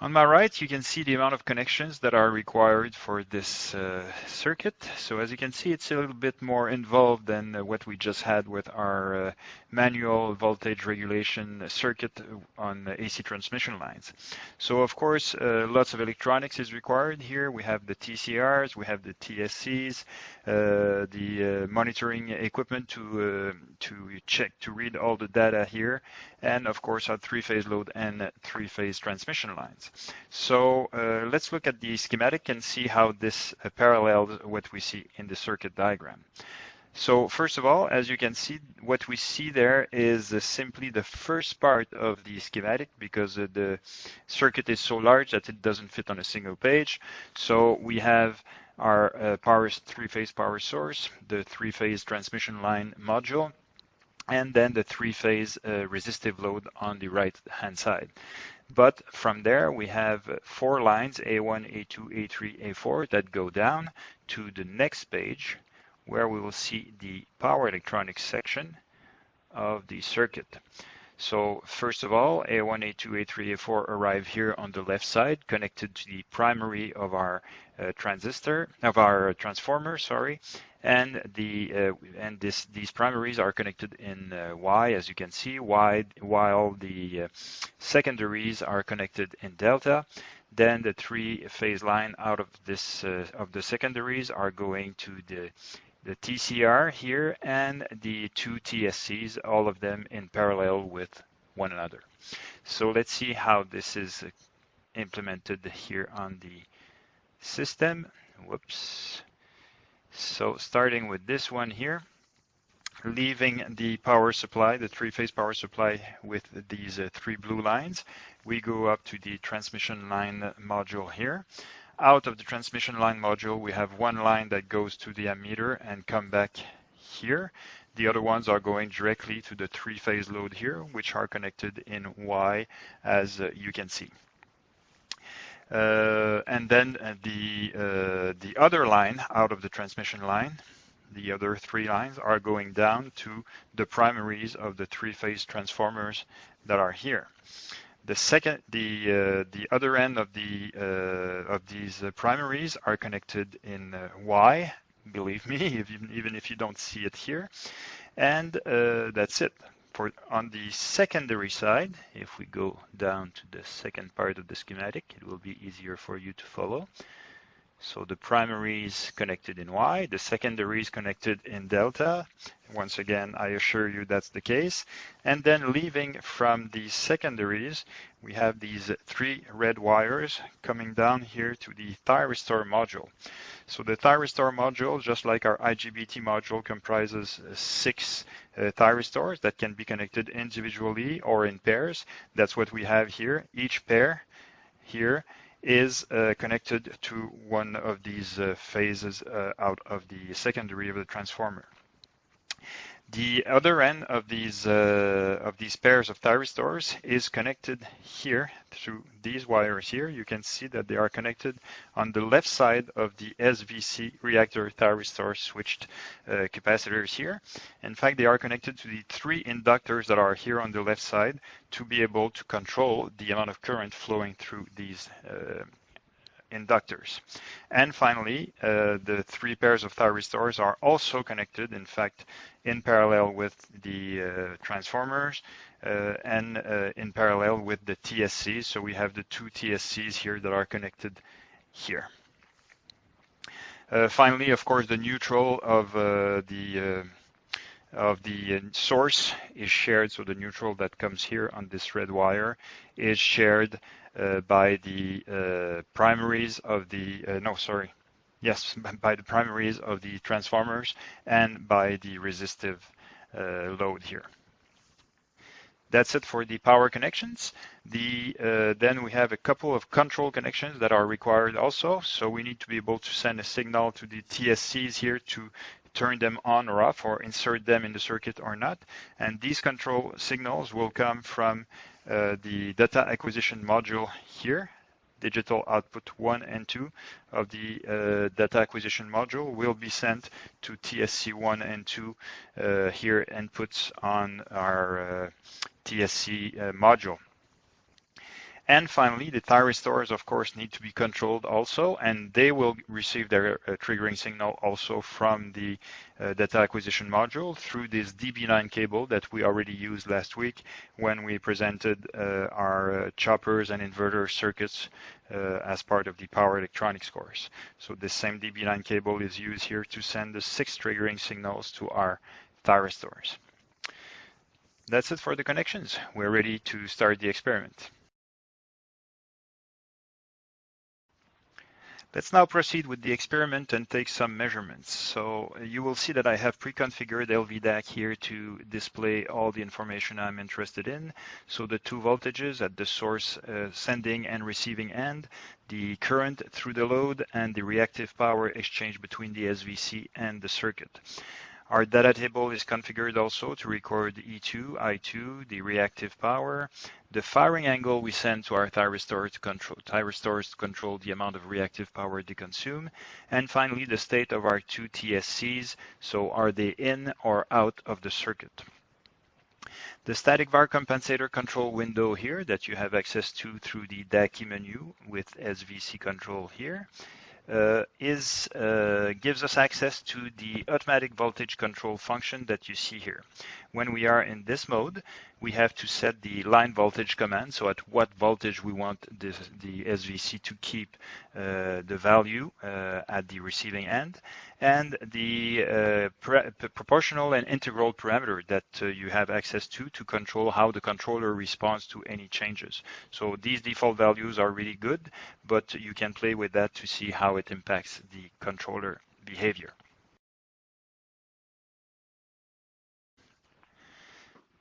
On my right, you can see the amount of connections that are required for this circuit. So as you can see, it's a little bit more involved than what we just had with our manual voltage regulation circuit on AC transmission lines. So of course, lots of electronics is required here. We have the TCRs, we have the TSCs, the monitoring equipment to check, to read all the data here, and of course our 3-phase load and 3-phase transmission lines. So let's look at the schematic and see how this parallels what we see in the circuit diagram. So first of all, as you can see, what we see there is simply the first part of the schematic, because the circuit is so large that it doesn't fit on a single page. So we have our three-phase power source, the three-phase transmission line module, and then the three-phase resistive load on the right-hand side. But from there, we have 4 lines, A1, A2, A3, A4, that go down to the next page, where we will see the power electronics section of the circuit. So first of all, A1, A2, A3, A4 arrive here on the left side, connected to the primary of our transformer, sorry, and these primaries are connected in Y, as you can see, while the secondaries are connected in delta. Then the 3-phase line out of this of the secondaries are going to the TCR here, and the 2 TSCs, all of them in parallel with one another. So let's see how this is implemented here on the system. Whoops. So starting with this one here, leaving the power supply, the 3-phase power supply with these 3 blue lines, we go up to the transmission line module here. Out of the transmission line module, we have 1 line that goes to the ammeter and come back here. The other ones are going directly to the 3-phase load here, which are connected in Y, as you can see. And then the other line out of the transmission line, the other 3 lines, are going down to the primaries of the 3-phase transformers that are here. The other end of these primaries are connected in Y, believe me, even if you don't see it here, and that's it. On the secondary side, if we go down to the second part of the schematic, it will be easier for you to follow. So the primaries connected in Y, the secondaries connected in delta. Once again, I assure you that's the case. And then leaving from the secondaries, we have these 3 red wires coming down here to the thyristor module. So the thyristor module, just like our IGBT module, comprises 6 thyristors that can be connected individually or in pairs. That's what we have here. Each pair here is connected to one of these phases out of the secondary of the transformer. The other end of these pairs of thyristors is connected here through these wires here. You can see that they are connected on the left side of the SVC reactor thyristor switched capacitors here. In fact, they are connected to the 3 inductors that are here on the left side to be able to control the amount of current flowing through these inductors. And finally, the 3 pairs of thyristors are also connected, in fact, in parallel with the transformers and in parallel with the TSCs. So we have the 2 TSCs here that are connected here. Finally, of course, the neutral of the source is shared. So the neutral that comes here on this red wire is shared by the primaries of the by the primaries of the transformers and by the resistive load here. That's it for the power connections. Then we have a couple of control connections that are required also. So we need to be able to send a signal to the TSCs here to turn them on or off, or insert them in the circuit or not. And these control signals will come from the data acquisition module here. Digital output 1 and 2 of the data acquisition module will be sent to TSC 1 and 2 here, inputs on our TSC module. And finally, the thyristors, of course, need to be controlled also, and they will receive their triggering signal also from the data acquisition module through this DB9 cable that we already used last week when we presented our choppers and inverter circuits as part of the power electronics course. So this same DB9 cable is used here to send the 6 triggering signals to our thyristors. That's it for the connections. We're ready to start the experiment. Let's now proceed with the experiment and take some measurements. So you will see that I have pre-configured LVDAC here to display all the information I'm interested in. So the two voltages at the source sending and receiving end, the current through the load, and the reactive power exchange between the SVC and the circuit. Our data table is configured also to record E2, I2, the reactive power, the firing angle we send to our thyristors to control the amount of reactive power they consume, and finally the state of our two TSCs, so are they in or out of the circuit. The Static Var Compensator control window here that you have access to through the DAC menu with SVC control here gives us access to the automatic voltage control function that you see here. When we are in this mode, we have to set the line voltage command, so at what voltage we want the SVC to keep the value at the receiving end, and the proportional and integral parameter that you have access to control how the controller responds to any changes. So these default values are really good, but you can play with that to see how it impacts the controller behavior.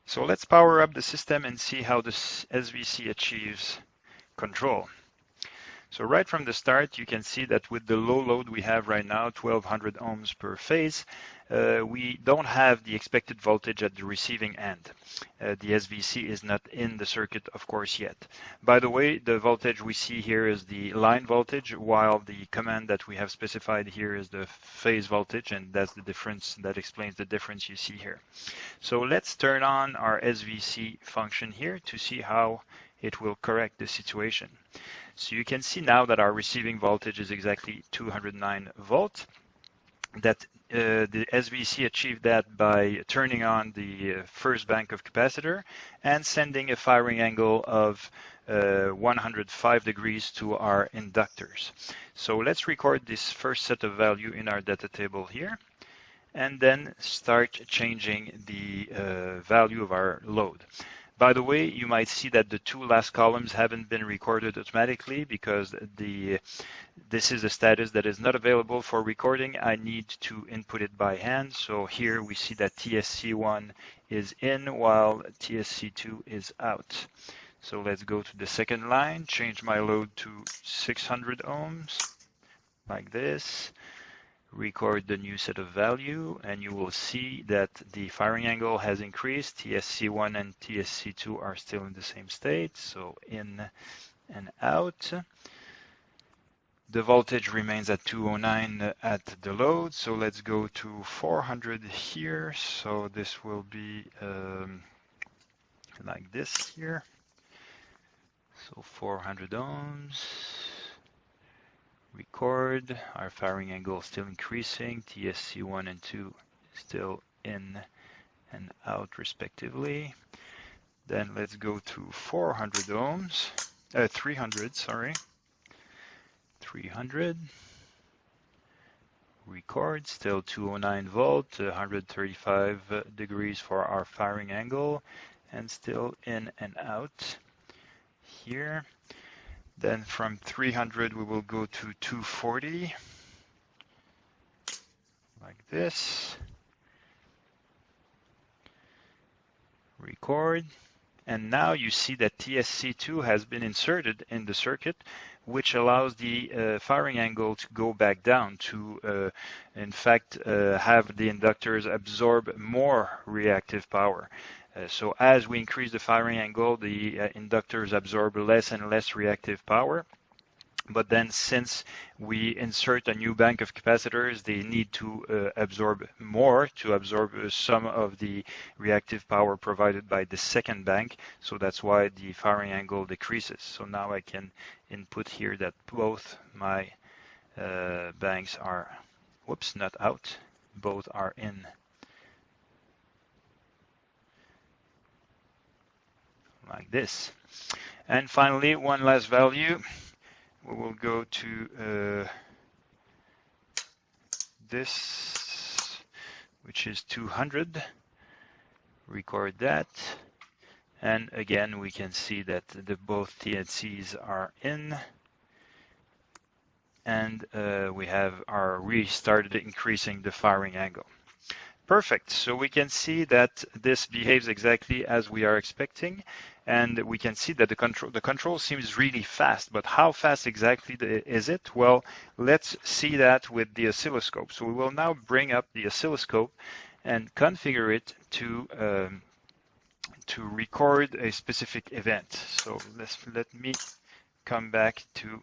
So let's power up the system and see how this SVC achieves control. So right from the start, you can see that with the low load we have right now, 1200 ohms per phase, we don't have the expected voltage at the receiving end. The SVC is not in the circuit, of course, yet. By the way, the voltage we see here is the line voltage, while the command that we have specified here is the phase voltage, and that's the difference, that explains the difference you see here. So let's turn on our SVC function here to see how it will correct the situation. So you can see now that our receiving voltage is exactly 209 volts. That the SVC achieved that by turning on the first bank of capacitor and sending a firing angle of 105 degrees to our inductors. So let's record this first set of value in our data table here, and then start changing the value of our load. By the way, you might see that the two last columns haven't been recorded automatically because this is a status that is not available for recording. I need to input it by hand. So here we see that TSC1 is in while TSC2 is out. So let's go to the second line, change my load to 600 ohms, like this. Record the new set of value, and you will see that the firing angle has increased. TSC1 and TSC2 are still in the same state, so in and out. The voltage remains at 209 at the load, so let's go to 400 here. So this will be like this here. So 400 ohms. Record, our firing angle still increasing, TSC1 and 2 still in and out respectively. Then let's go to 400 ohms, 300, sorry. 300. Record, still 209 volt, 135 degrees for our firing angle, and still in and out here. Then from 300 we will go to 240, like this. Record, and now you see that TSC2 has been inserted in the circuit, which allows the firing angle to go back down to, in fact, have the inductors absorb more reactive power. So as we increase the firing angle, the inductors absorb less and less reactive power. But then since we insert a new bank of capacitors, they need to absorb more to absorb some of the reactive power provided by the second bank. So that's why the firing angle decreases. So now I can input here that both my banks are, whoops, not out, both are in. Like this. And finally, one last value. We will go to this, which is 200. Record that. And again, we can see that both TNCs are in. and we have restarted increasing the firing angle. Perfect. So we can see that this behaves exactly as we are expecting, and we can see that the control seems really fast. But how fast exactly is it? Well, let's see that with the oscilloscope. So we will now bring up the oscilloscope and configure it to record a specific event. So let me come back to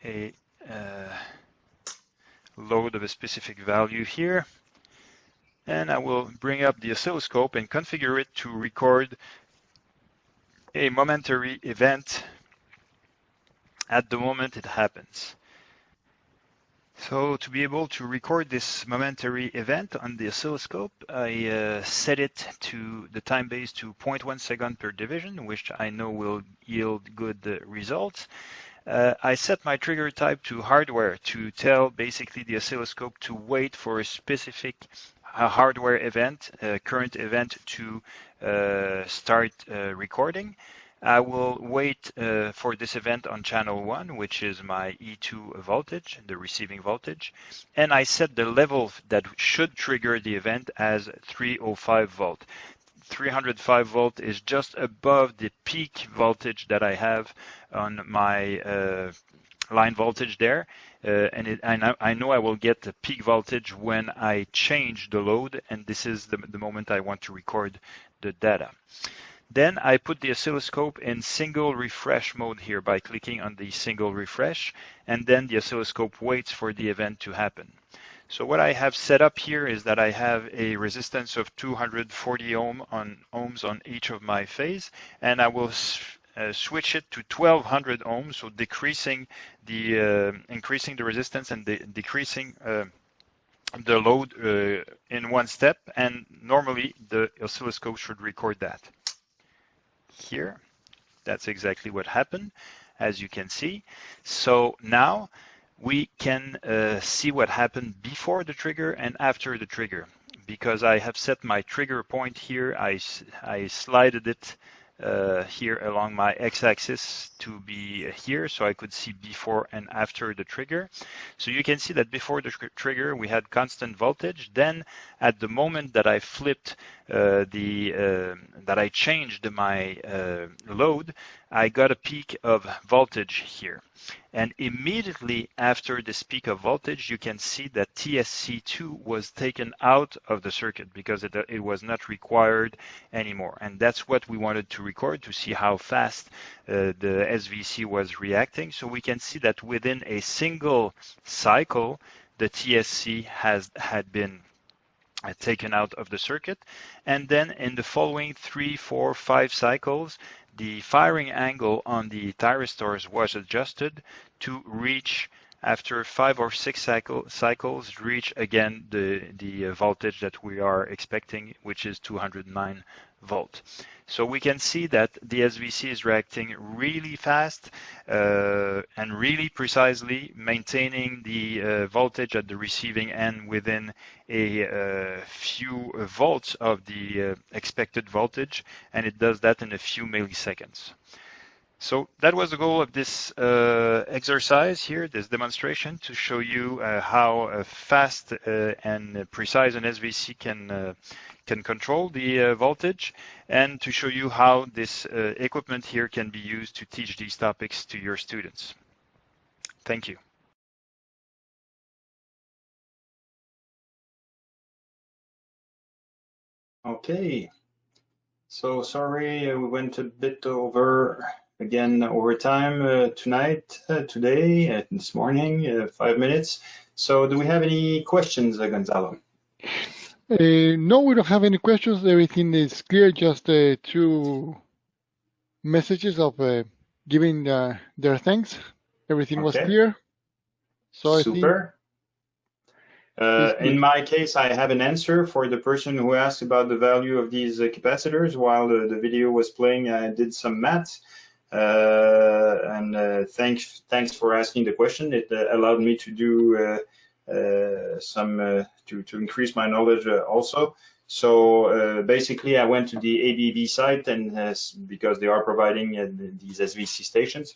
a load of a specific value here. And I will bring up the oscilloscope and configure it to record a momentary event at the moment it happens. So to be able to record this momentary event on the oscilloscope, I set it to the time base to 0.1 second per division, which I know will yield good results. I set my trigger type to hardware to tell basically the oscilloscope to wait for a specific hardware event, current event to start recording. I will wait for this event on channel 1, which is my E2 voltage, the receiving voltage, and I set the level that should trigger the event as 305 volt. 305 volt is just above the peak voltage that I have on my line voltage there, and I know I will get the peak voltage when I change the load, and this is the moment I want to record the data. Then I put the oscilloscope in single refresh mode here by clicking on the single refresh, and then the oscilloscope waits for the event to happen. So what I have set up here is that I have a resistance of 240 ohms on each of my phase, and I will switch it to 1200 ohms, so increasing the resistance and decreasing the load in one step, and normally the oscilloscope should record that. Here, that's exactly what happened, as you can see. So now we can see what happened before the trigger and after the trigger. Because I have set my trigger point here, I slided it here along my x-axis to be here, so I could see before and after the trigger. So you can see that before the trigger we had constant voltage. Then at the moment that I flipped that I changed my load, I got a peak of voltage here. And immediately after this peak of voltage, you can see that TSC2 was taken out of the circuit because it was not required anymore. And that's what we wanted to record to see how fast the SVC was reacting. So we can see that within a single cycle, the TSC had been taken out of the circuit. And then in the following 3, 4, 5 cycles, the firing angle on the thyristors was adjusted to reach, after 5 or 6 cycles, reach again the voltage that we are expecting, which is 209 volt. So we can see that the SVC is reacting really fast and really precisely, maintaining the voltage at the receiving end within a few volts of the expected voltage, and it does that in a few milliseconds. So that was the goal of this exercise here, this demonstration, to show you how fast and precise an SVC can control the voltage, and to show you how this equipment here can be used to teach these topics to your students. Thank you. Okay, so sorry we went a bit over time today, this morning, 5 minutes. So do we have any questions, Gonzalo? No, we don't have any questions. Everything is clear. Just 2 messages of giving their thanks. Everything was clear. So super. In my case, I have an answer for the person who asked about the value of these capacitors. While the video was playing, I did some math. Thanks for asking the question. It allowed me to do to increase my knowledge also. So basically, I went to the ABB site, and because they are providing these SVC stations,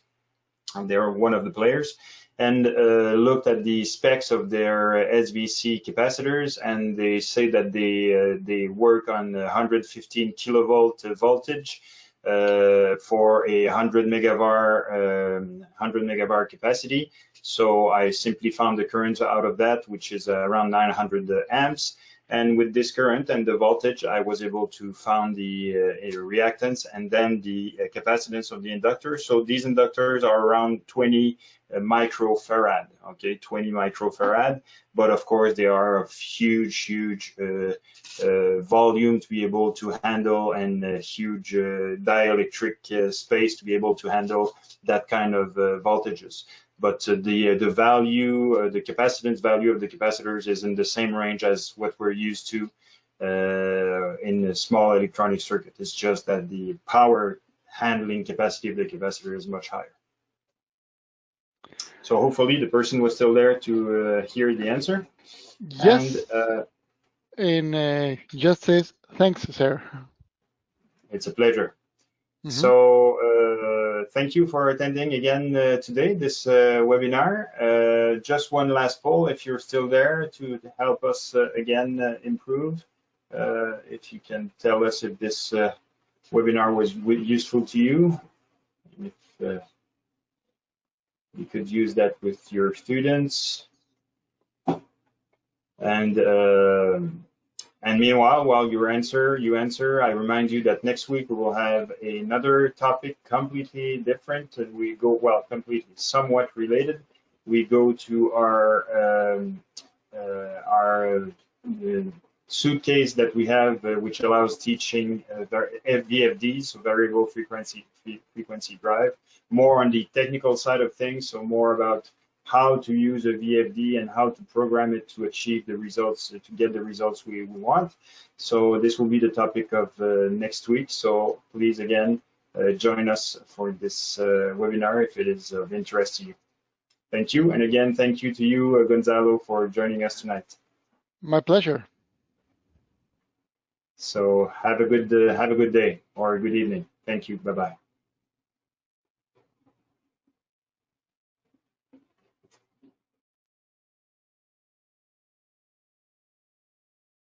and they were one of the players, and looked at the specs of their SVC capacitors, and they say that they work on 115 kilovolt voltage for a 100 megavar capacity. So I simply found the current out of that, which is around 900 amps. And with this current and the voltage, I was able to find the reactance and then the capacitance of the inductor. So these inductors are around 20 microfarad, okay, 20 microfarad. But of course, they are of huge volume to be able to handle, and huge dielectric space to be able to handle that kind of voltages. But the value, the capacitance value of the capacitors is in the same range as what we're used to in a small electronic circuit. It's just that the power handling capacity of the capacitor is much higher. So hopefully the person was still there to hear the answer. Yes. And just says, thanks, sir. It's a pleasure. So thank you for attending again today, this webinar. Just one last poll, if you're still there, to help us again improve. If you can tell us if this webinar was useful to you, if you could use that with your students. And meanwhile, while you answer, I remind you that next week we will have another topic completely different. And we go, well, completely, somewhat related. We go to our suitcase that we have, which allows teaching VFD, so variable frequency drive, more on the technical side of things, so more about how to use a VFD and how to program it to achieve the results, to get the results we want. So this will be the topic of next week. So please, again, join us for this webinar if it is of interest to you. Thank you. And again, thank you to you, Gonzalo, for joining us tonight. My pleasure. So have a good day or a good evening. Thank you. Bye-bye.